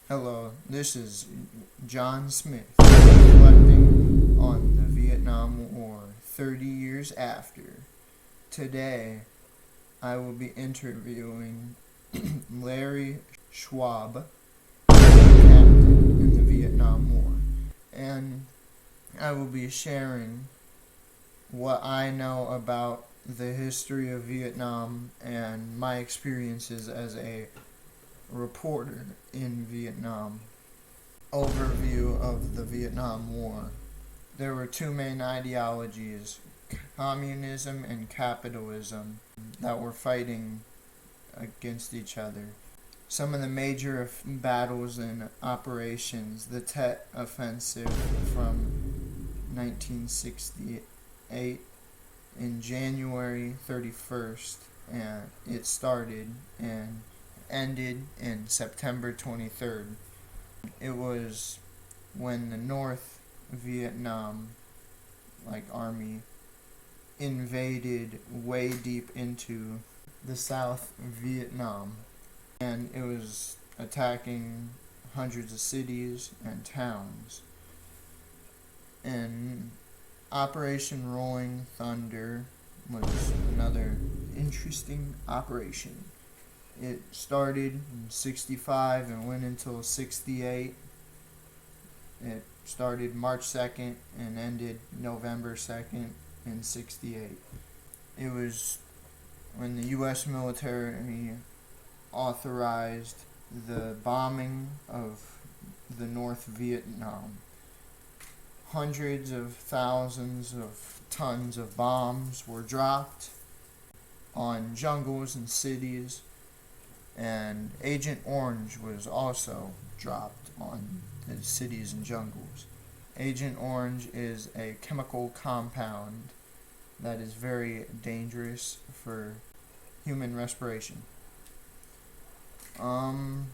Hello, this is John Smith reflecting on the Vietnam War 30 years after. Today, I will be interviewing Larry Schwab, captain in the Vietnam War, and I will be sharing what I know about the history of Vietnam and my experiences as a reporter in Vietnam. Overview of the Vietnam War. There were two main ideologies, communism and capitalism, that were fighting against each other. Some of the major battles and operations: the Tet Offensive from 1968 in January 31st, and it started and ended in September 23rd. It was when the North Vietnam army invaded way deep into the South Vietnam, and it was attacking hundreds of cities and towns. And Operation Rolling Thunder was another interesting operation. It started in 65 and went until 68. It started March 2nd and ended November 2nd in 68. It was when the U.S. military authorized the bombing of the North Vietnam. Hundreds of thousands of tons of bombs were dropped on jungles and cities, and Agent Orange was also dropped on the cities and jungles. Agent Orange is a chemical compound that is very dangerous for human respiration. Another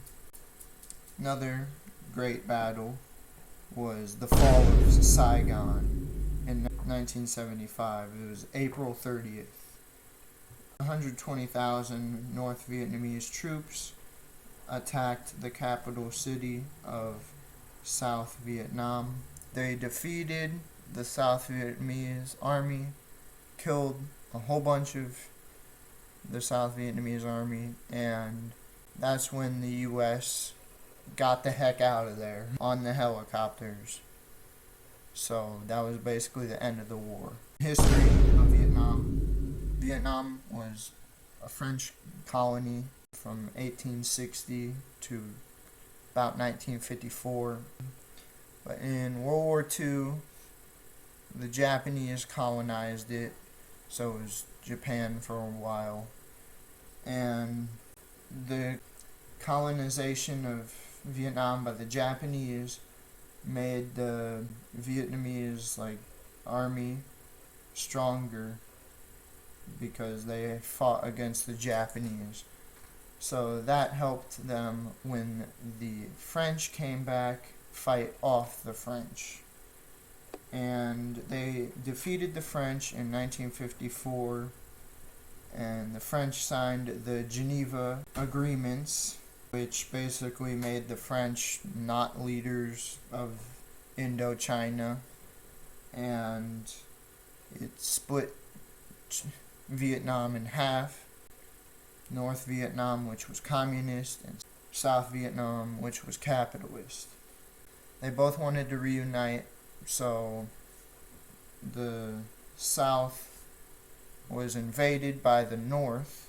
great battle was the fall of Saigon in 1975. It was April 30th. 120,000 North Vietnamese troops attacked the capital city of South Vietnam. They defeated the South Vietnamese army, killed a whole bunch of the South Vietnamese army, and that's when the U.S. got the heck out of there on the helicopters. So that was basically the end of the war. History of Vietnam. Vietnam was a French colony from 1860 to about 1954. But in World War II, the Japanese colonized it, so it was Japan for a while. And the colonization of Vietnam by the Japanese made the Vietnamese army stronger because they fought against the Japanese. So that helped them when the French came back fight off the French. And they defeated the French in 1954, and the French signed the Geneva Agreements, which basically made the French not leaders of Indochina, and it split Vietnam in half: North Vietnam, which was communist, and South Vietnam, which was capitalist. They both wanted to reunite, so the South was invaded by the North.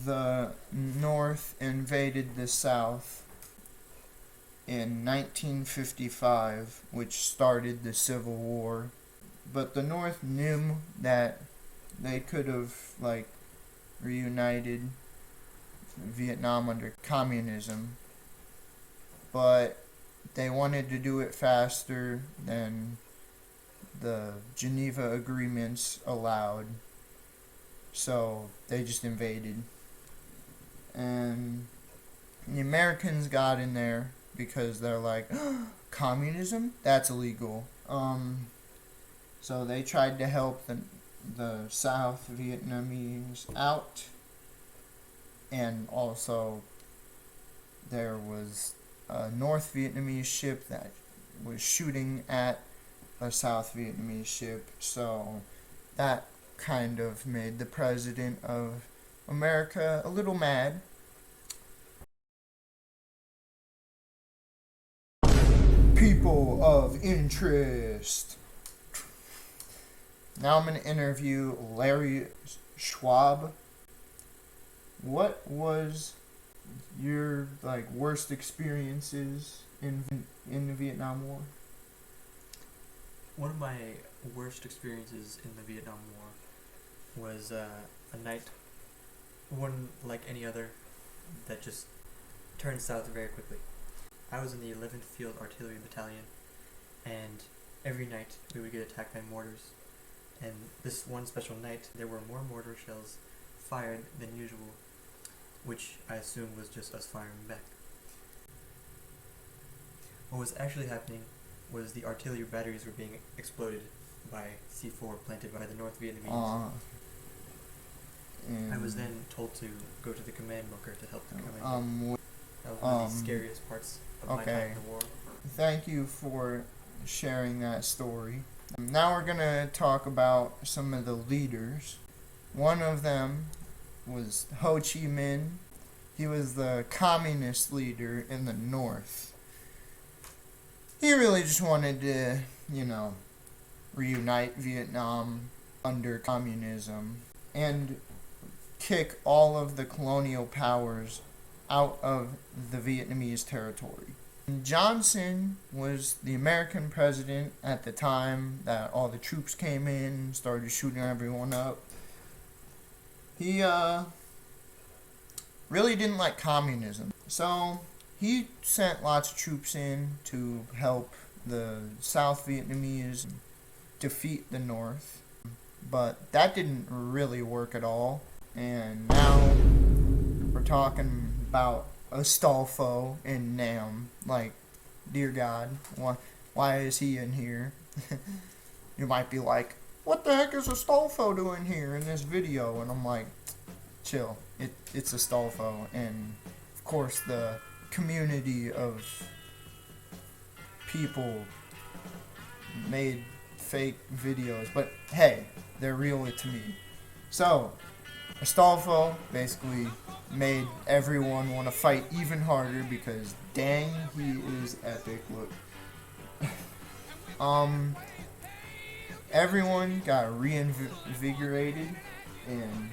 The North invaded the South in 1955, which started the Civil War. But the North knew that they could have reunited Vietnam under communism, but they wanted to do it faster than the Geneva Agreements allowed, so they just invaded. And the Americans got in there because they're like, communism? That's illegal. So they tried to help the South Vietnamese out, and also there was a North Vietnamese ship that was shooting at a South Vietnamese ship, so that kind of made the president of America a little mad. People of interest. Now I'm going to interview Larry Schwab. What was your worst experiences in the Vietnam War? One of my worst experiences in the Vietnam War was a night, one like any other, that just turned south very quickly. I was in the 11th Field Artillery Battalion, and every night we would get attacked by mortars. And this one special night, there were more mortar shells fired than usual, which I assumed was just us firing back. What was actually happening was the artillery batteries were being exploded by C4 planted by the North Vietnamese. I was then told to go to the command bunker to help the command. That was one of the scariest parts of my time in the war. Thank you for sharing that story. Now we're gonna talk about some of the leaders. One of them was Ho Chi Minh. He was the communist leader in the North. He really just wanted to, reunite Vietnam under communism and kick all of the colonial powers out of the Vietnamese territory. Johnson was the American president at the time that all the troops came in and started shooting everyone up. He really didn't like communism, so he sent lots of troops in to help the South Vietnamese defeat the North, but that didn't really work at all. And now we're talking about Astolfo in Nam. Dear God, why is he in here? You might be like, what the heck is Astolfo doing here in this video? And I'm like, chill, it's Astolfo. And of course the community of people made fake videos, but hey, they're real to me. So Astolfo basically made everyone want to fight even harder because dang, he is epic. Look. Everyone got reinvigorated and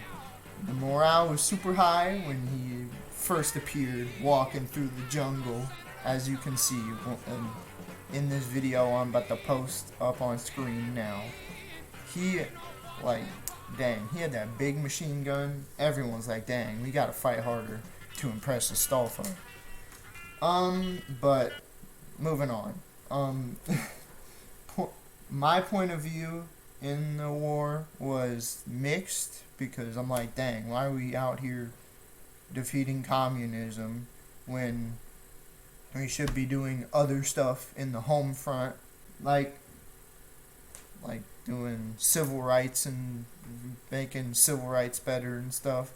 the morale was super high when he first appeared walking through the jungle, as you can see in this video I'm about to post up on screen now. He dang, he had that big machine gun. Everyone's like, dang, we gotta fight harder to impress Astolfo. But moving on. My point of view in the war was mixed because I'm like, dang, why are we out here defeating communism when we should be doing other stuff in the home front, like doing civil rights and making civil rights better and stuff.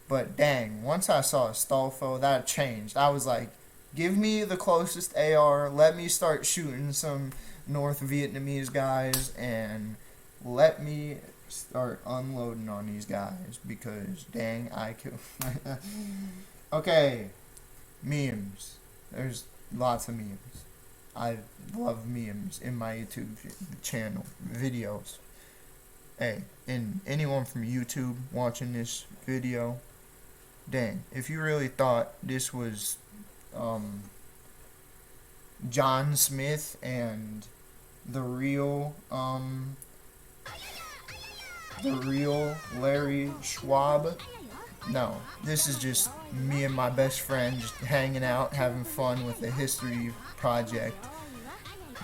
But dang, once I saw Astolfo, that changed. I was like, give me the closest AR, let me start shooting some North Vietnamese guys, and let me start unloading on these guys, because dang, I kill. Okay, memes. There's lots of memes. I love memes in my YouTube channel, videos. Hey, and anyone from YouTube watching this video, dang, if you really thought this was John Smith and the real Larry Schwab, no, this is just me and my best friend just hanging out, having fun with a history project.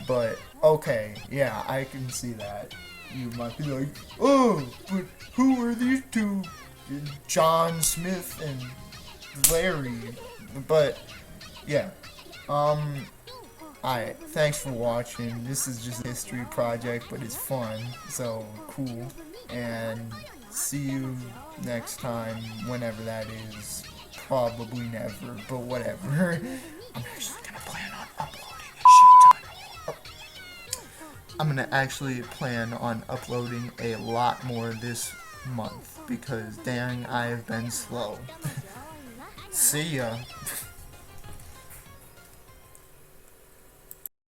But okay, yeah, I can see that. You might be like, oh, but who are these two? John Smith and Larry. But yeah, alright, thanks for watching. This is just a history project, but it's fun, so cool. And see you next time, whenever that is. Probably never, but whatever. I'm actually gonna plan on uploading a shit ton. I'm gonna actually plan on uploading a lot more this month because dang, I have been slow. See ya.